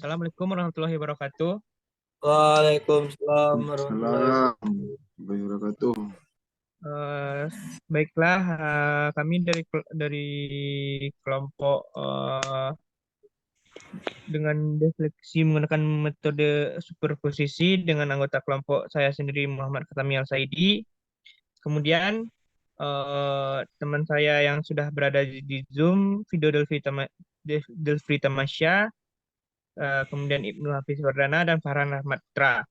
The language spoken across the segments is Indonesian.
Assalamualaikum warahmatullahi wabarakatuh. Waalaikumsalam warahmatullahi Salam wabarakatuh. warahmatullahi wabarakatuh. Eh, Baiklah, kami dari kelompok dengan defleksi menggunakan metode superposisi dengan anggota kelompok saya sendiri Muhammad Khatami Al-Saidi. Kemudian teman saya yang sudah berada di Zoom, Video Delvi Tamasya, kemudian Ibnu Hafiz Wardana dan Farhan Ahmad Putra.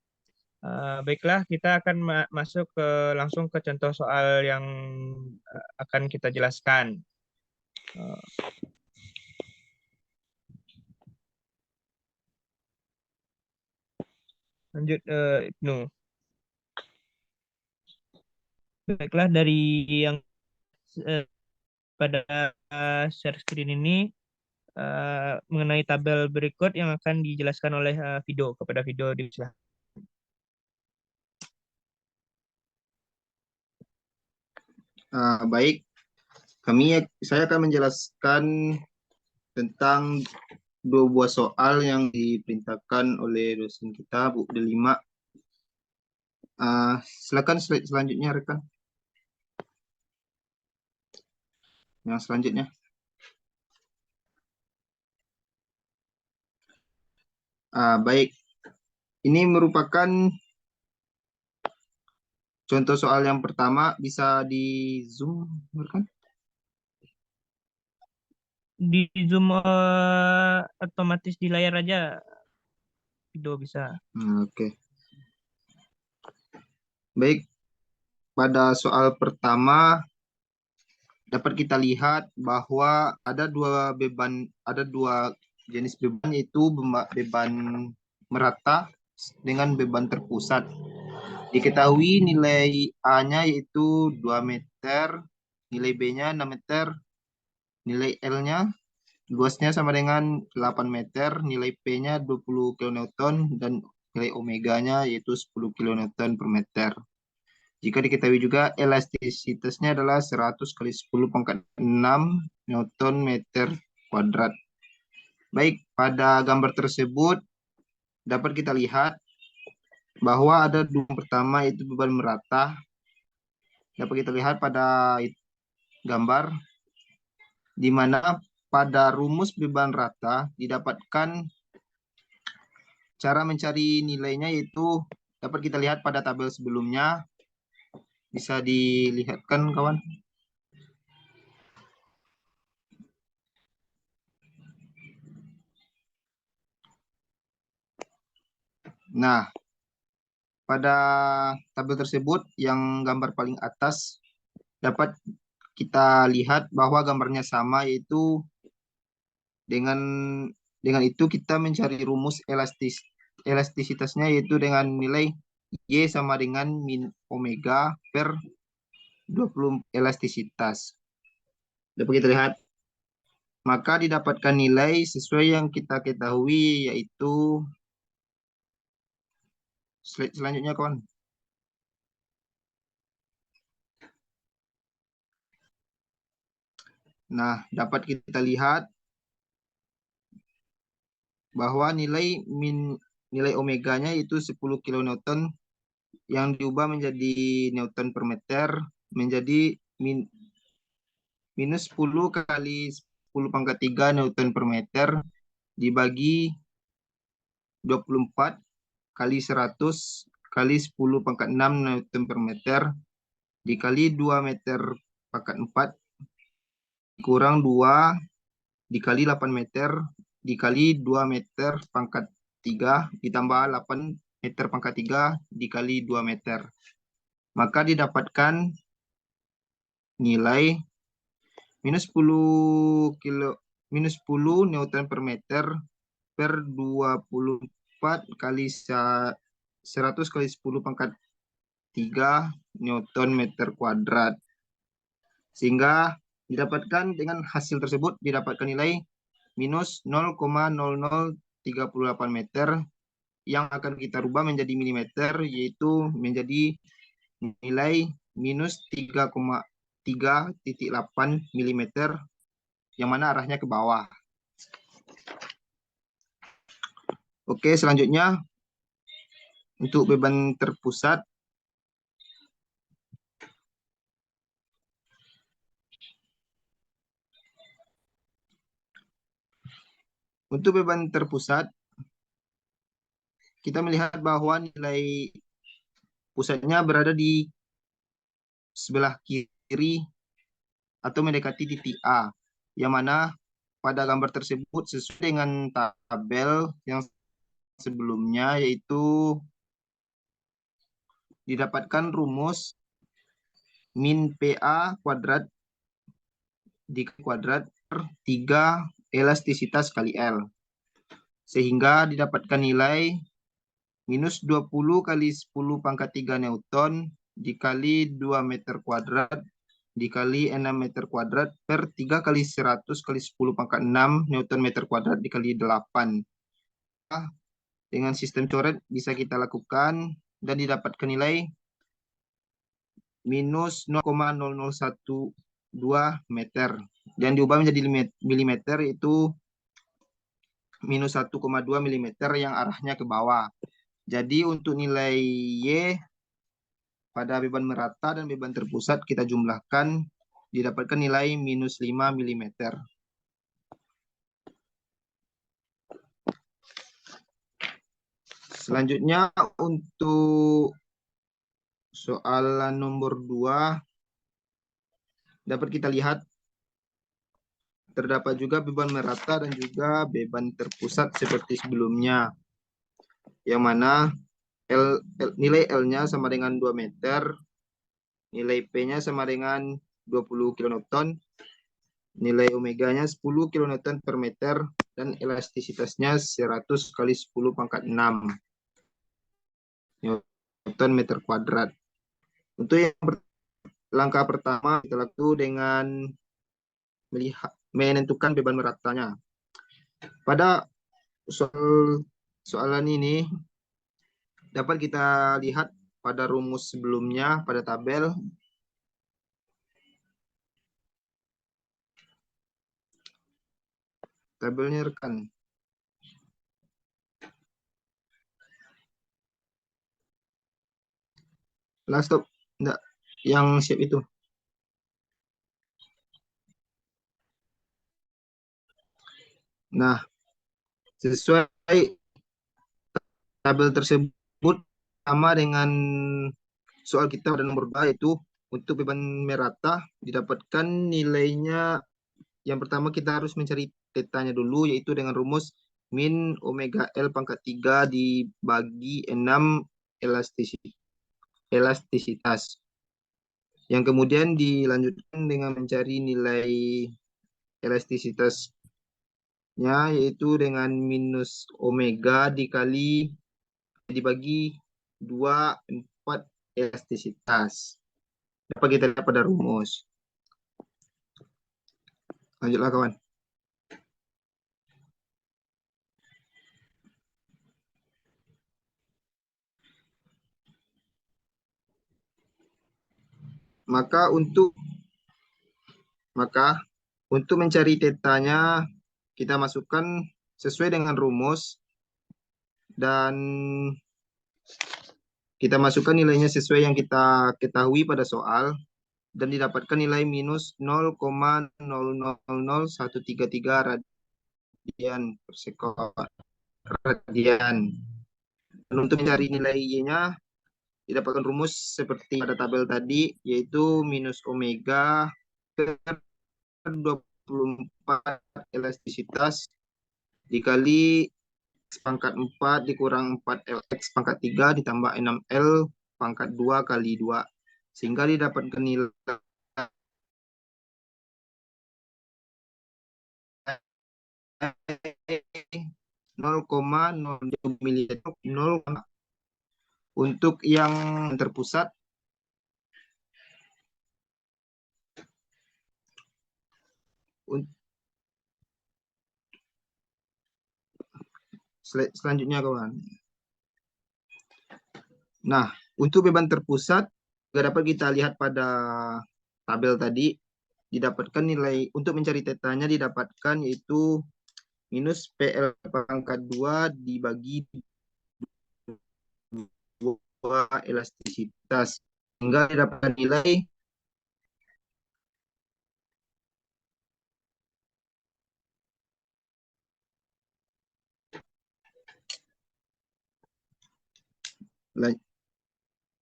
Baiklah, kita akan masuk langsung ke contoh soal yang akan kita jelaskan. Eh, Lanjut, Ibnu. Baiklah, dari yang eh, pada share screen ini mengenai tabel berikut yang akan dijelaskan oleh Video kepada Video di sebelah. Baik, saya akan menjelaskan tentang dua buah soal yang diperintahkan oleh dosen kita, Bu Delima. Silakan slide selanjutnya, rekan. Yang selanjutnya. Baik, ini merupakan contoh soal yang pertama. Bisa di zoom, rekan? Di Zoom otomatis di layar aja, Video bisa. Oke. Baik, pada soal pertama dapat kita lihat bahwa ada dua jenis beban, yaitu beban merata dengan beban terpusat. Diketahui nilai A-nya yaitu 2 meter, nilai B-nya 6 meter, nilai L-nya luasnya sama dengan 8 meter, nilai P-nya 20 kilonewton, dan nilai omeganya yaitu 10 kilonewton per meter. Jika diketahui juga elastisitasnya adalah 100 kali 10 pangkat 6 Newton meter kuadrat. Baik, pada gambar tersebut dapat kita lihat bahwa ada dua pertama yaitu beban merata. Dapat kita lihat pada gambar di mana pada rumus beban rata didapatkan cara mencari nilainya, yaitu dapat kita lihat pada tabel sebelumnya. Bisa dilihatkan, kawan? Nah, pada tabel tersebut yang gambar paling atas dapat kita lihat bahwa gambarnya sama, yaitu dengan itu kita mencari rumus elastisitasnya, yaitu dengan nilai Y sama dengan min omega per 20 elastisitas. Dapat kita lihat, maka didapatkan nilai sesuai yang kita ketahui, yaitu slide selanjutnya, kawan. Nah, dapat kita lihat bahwa nilai omeganya itu 10 kilonewton yang diubah menjadi newton per meter menjadi minus 10 kali 10 pangkat 3 newton per meter dibagi 24 kali 100 kali 10 pangkat 6 newton per meter dikali 2 meter pangkat 4 kurang 2 dikali 8 meter dikali 2 meter pangkat 3 ditambah 8 meter pangkat 3 dikali 2 meter. Maka didapatkan nilai minus 10 Newton per meter per 24 kali 100 kali 10 pangkat 3 Newton meter kuadrat. Sehingga didapatkan dengan hasil tersebut didapatkan nilai minus 0,0038 meter yang akan kita rubah menjadi milimeter, yaitu menjadi nilai minus 3,3,8 milimeter, yang mana arahnya ke bawah. Oke, selanjutnya untuk beban terpusat. Untuk beban terpusat, kita melihat bahwa nilai pusatnya berada di sebelah kiri atau mendekati titik A, yang mana pada gambar tersebut sesuai dengan tabel yang sebelumnya, yaitu didapatkan rumus min PA kuadrat dikali kuadrat per 3 elastisitas kali L. Sehingga didapatkan nilai minus 20 kali 10 pangkat 3 Newton dikali 2 meter kuadrat dikali 6 meter kuadrat per 3 kali 100 kali 10 pangkat 6 Newton meter kuadrat dikali 8. Dengan sistem coret bisa kita lakukan dan didapatkan nilai minus 0,0012 meter. Dan diubah menjadi milimeter, itu minus 1,2 milimeter yang arahnya ke bawah. Jadi untuk nilai Y pada beban merata dan beban terpusat kita jumlahkan, didapatkan nilai minus 5 milimeter. Selanjutnya untuk soalan nomor 2, dapat kita lihat terdapat juga beban merata dan juga beban terpusat seperti sebelumnya, yang mana nilai L-nya sama dengan 2 meter, nilai P-nya sama dengan 20 kilonewton, nilai omeganya 10 kilonewton per meter, dan elastisitasnya 100 kali 10 pangkat 6 Newton meter kuadrat. Untuk yang langkah pertama kita lakukan dengan menentukan beban meratanya. Pada soalan ini dapat kita lihat pada rumus sebelumnya pada tabel. Tabelnya rekan. Last stop. Enggak, yang siap itu. Nah, sesuai tabel tersebut sama dengan soal kita pada nomor 2, yaitu untuk beban merata didapatkan nilainya. Yang pertama kita harus mencari tetanya dulu, yaitu dengan rumus min omega L pangkat 3 dibagi 6 elastisitas. Yang kemudian dilanjutkan dengan mencari nilai elastisitasnya, yaitu dengan minus omega dibagi 2, 4 elastisitas. Dapat kita lihat pada rumus. Lanjutlah kawan. Maka untuk mencari tetanya, kita masukkan sesuai dengan rumus dan kita masukkan nilainya sesuai yang kita ketahui pada soal, dan didapatkan nilai minus 0,000133 radian per sekon. Dan untuk mencari nilai Y-nya, didapatkan rumus seperti pada tabel tadi, yaitu minus omega per 24 elastisitas dikali X pangkat 4 dikurang 4 LX pangkat 3 ditambah 6L pangkat 2 kali 2. Sehingga didapatkan nilai 0,02 milimeter. Untuk yang terpusat, selanjutnya kawan. Nah, untuk beban terpusat juga dapat kita lihat pada tabel tadi, didapatkan nilai untuk mencari tetanya didapatkan yaitu minus PL pangkat 2 dibagi 2 elastisitas. Sehingga didapatkan nilai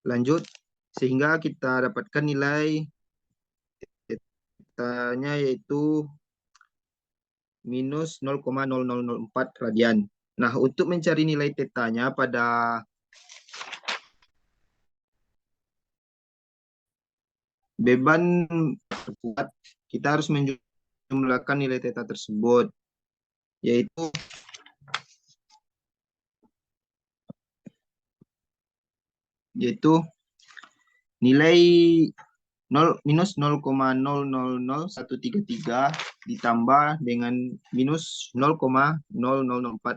lanjut, sehingga kita dapatkan nilai tetanya yaitu minus 0,0004 radian. Nah, untuk mencari nilai tetanya pada beban terkuat, kita harus menjumlahkan nilai teta tersebut, yaitu nilai minus 0,000133 ditambah dengan minus 0,0004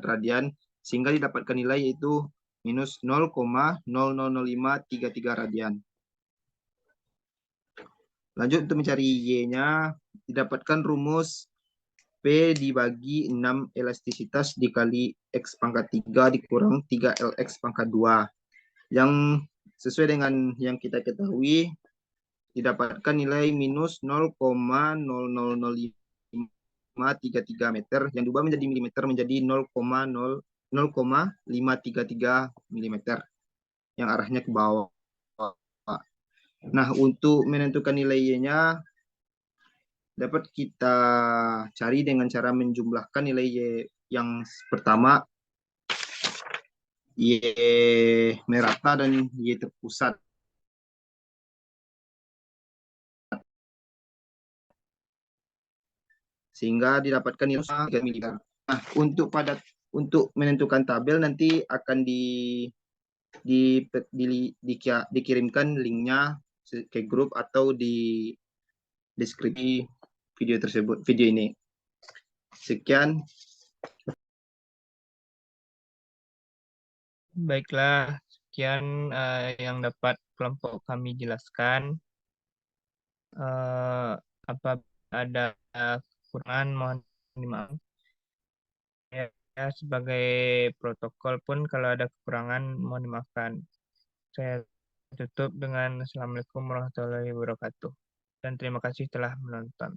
radian, sehingga didapatkan nilai yaitu minus 0,000533 radian. Lanjut untuk mencari Y-nya, didapatkan rumus P dibagi 6 elastisitas dikali X pangkat 3 dikurang 3LX pangkat 2. Yang sesuai dengan yang kita ketahui, didapatkan nilai minus 0,0000533 meter, yang diubah menjadi milimeter menjadi 0,0533 milimeter, yang arahnya ke bawah. Nah, untuk menentukan nilai Y-nya, dapat kita cari dengan cara menjumlahkan nilai Y yang pertama, Y merata dan Y terpusat. Sehingga didapatkan nilai 3 milimeter. Nah, untuk menentukan tabel nanti akan dikirimkan linknya ke grup atau di deskripsi video tersebut, video ini. Sekian. Baiklah, sekian yang dapat kelompok kami jelaskan. Apa ada kekurangan mohon dimaaf. Ya, sebagai protokol pun kalau ada kekurangan mohon dimaafkan. Saya tutup dengan Assalamualaikum warahmatullahi wabarakatuh. Dan terima kasih telah menonton.